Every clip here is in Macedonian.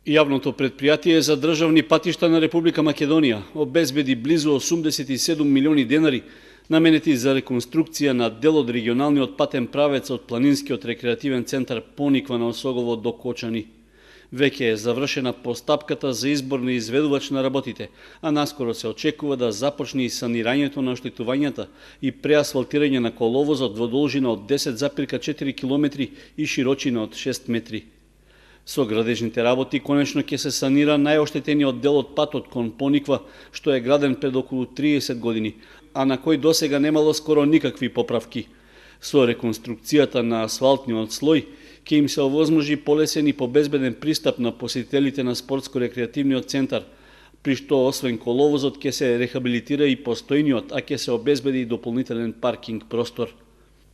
Јавното предпријатие за државни патишта на Република Македонија обезбеди близу 87 милиони денари наменети за реконструкција на дел од регионалниот патен правец од планинскиот рекреативен центар Пониква на Осогово до Кочани. Веќе е завршена постапката за избор на изведувач на работите, а наскоро се очекува да започне и санирањето на оштетувањата и преасфалтирање на коловозот во должина од 10,4 км и широчина од 6 метри. Со градежните работи конечно ќе се санира најоштетениот дел од патот кон Пониква, што е граден пред околу 30 години, а на кој досега немало скоро никакви поправки. Со реконструкцијата на асфалтниот слој ќе им се овозможи полесен и побезбеден пристап на посетителите на спортско-рекреативниот центар, при што освен коловозот ќе се рехабилитира и постојниот, а ќе се обезбеди и дополнителен паркинг простор.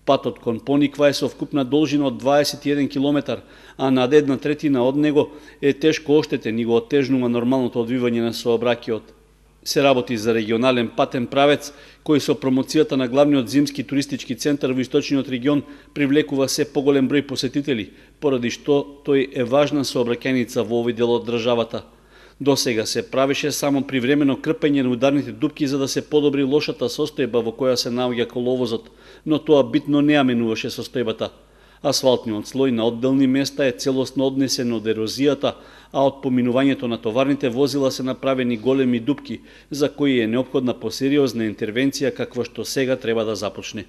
Патот кон Пониква е со вкупна должина од 21 км, а над 1/3 од него е тешко оштетен и го отежнува нормалното одвивање на сообраќајот. Се работи за регионален патен правец, кој со промоцијата на главниот зимски туристички центар во источниот регион привлекува се поголем број посетители, поради што тој е важна сообраќајница во овој дел од државата. До сега се правеше само привремено крпење на ударните дупки за да се подобри лошата состојба во која се наоѓа коловозот, но тоа битно не ја менуваше состојбата. Асфалтниот слој на одделни места е целосно однесен од ерозијата, а од поминувањето на товарните возила се направени големи дупки, за кои е неопходна посериозна интервенција каква што сега треба да започне.